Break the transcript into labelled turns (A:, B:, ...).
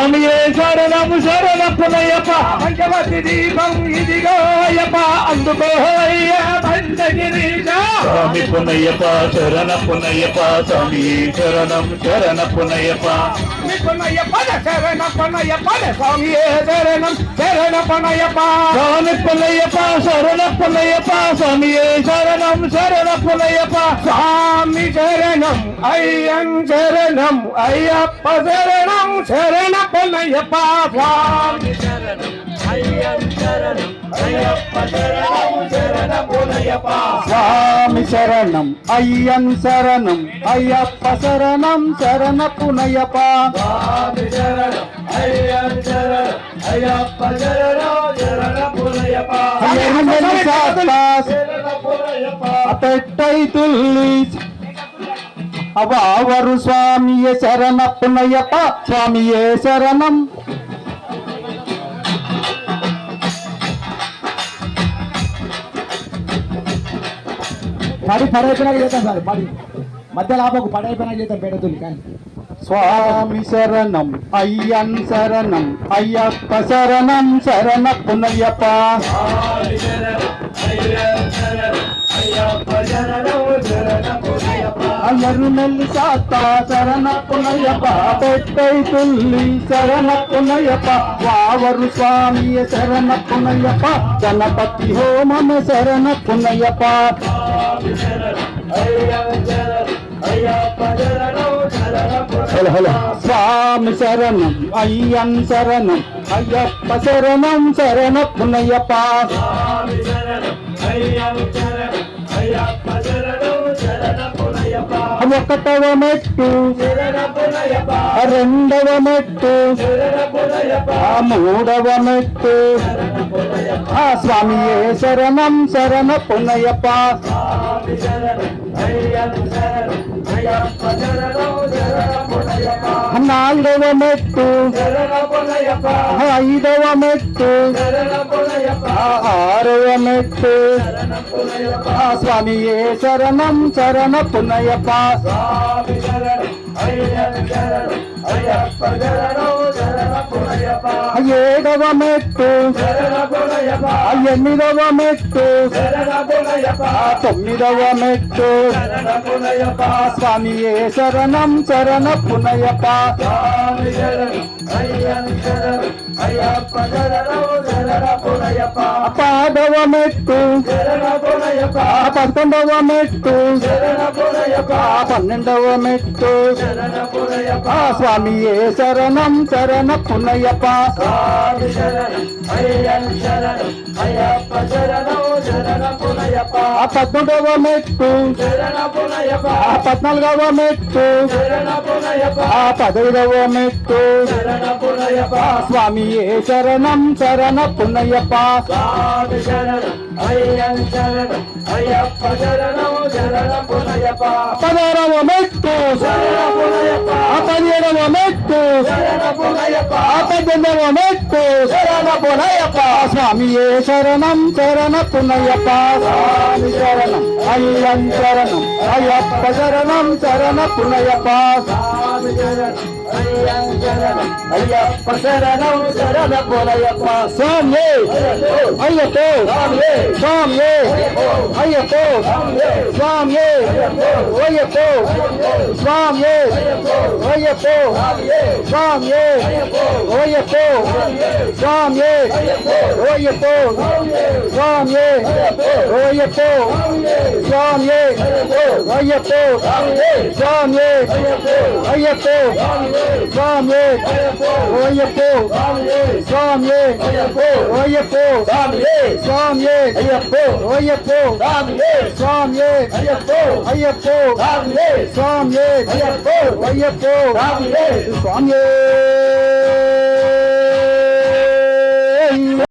A: స్వామియే శరణం శరణప్పనయ్యప్ప పంచవతి దీపం ఇదిగో అయ్యప్ప అందుకో అయ్యా పంచగిరీశ స్వామి పునయ్యప్ప శరణప్పనయ్యప్ప స్వామి శరణం శరణప్పనయ్యప్ప పునయ్యప్ప శరణప్పనయ్యప్ప స్వామియే శరణం శరణప్పనయ్యప్ప స్వామి పునయ్యప్ప శరణప్పనయ్యప్ప స్వామియే శరణం శరణప్పనయ్యప్ప స్వామి శరణం అయ్యం శరణం అయ్యప్ప శరణం శరణప్పనయ్యప్ప స్వామి శరణం అయ్యం శరణం అయ్యప్ప శరణం శరణప్పనయ్యప్ప స్వామి శరణం అయ్యం శరణం అయ్యప్ప శరణం శరణప్పనయ్యప్ప స్వామి శరణం అయ్యం శరణం అయ్యప్ప శరణం శరణప్పనయ్యప్ప పెట్టై తుల్లి అవావరు స్వామియే శరణప్పనయ్యప్ప స్వామియే శరణం
B: పడి పడైపోయినాక చేద్దాం సార్ పడి మధ్య లాభకు పడైపోయినాక చేద్దాం పెడతుంది కానీ
A: స్వామి శరణం అయ్యన్ శరణం అయ్యప్ప శరణం శరణప్పనయ్యప్ప అయ్యరు నెల్లి సాత శరణప్పనయ్యప్ప పెట్టై తుల్లి శరణప్పనయ్యప్ప వావరు స్వామియ శరణప్పనయ్యప్ప గణపతి హోమమ శరణప్పనయ్యప్ప స్వామి శరణం అయ్యన్ శరణం అయ్యప్ప శరణం శరణప్పనయ్యప్ప ఒకటవ మెట్టు రెండవ మెట్టు మూడవ మెట్టు స్వామియే శరణం శరణప్పనయ్యప్ప నాలుగవ మెట్టు ఐదవ మెట్టు ఆరవ మెట్టు స్వామియే శరణం శరణప్పనయ్యప్ప ఏడవ మెట్టు ఎనిమిదవ మెట్టు తొమ్మిదవ మెట్టు స్వామియే శరణం శరణప్పనయ్యప్ప పాదవ మెట్టు 11వ మెట్టు 12వ మెట్టు స్వామియే శరణం శరణప్పనయ్యప్ప 13వ మెట్టు 14వ మెట్టు 15వ మెట్టు స్వామియే శరణం శరణప్పనయ్యప్ప 16వ మెట్టు 17వ మెట్టు 18వ మెట్టు స్వామియే శరణం శరణప్పనయ్యప్ప స్వామి శరణం అయ్యం శరణం అయ్యప్ప శరణం శరణప్పనయ్యప్ప అయ్యప్ప శరణం శరణప్పనయ్యప్ప స్వామి అయ్యప్ప స్వామి అయ్యప్ప స్వామి అయ్యప్ప స్వామి అయ్యప్ప స్వామి అయ్యప్ప స్వామి అయ్యప్ప స్వామి అయ్యప్ప స్వామి అయ్యప్ప స్వామి అయ్యప్ప స్వామి అయ్యప్ప స్వామి అయ్యప్ప స్వామి అయ్యప్ప అయ్యప్ప స్వామి అయ్యప్ప అయ్యప్ప స్వామి అయ్యప్ప అయ్యప్ప స్వామి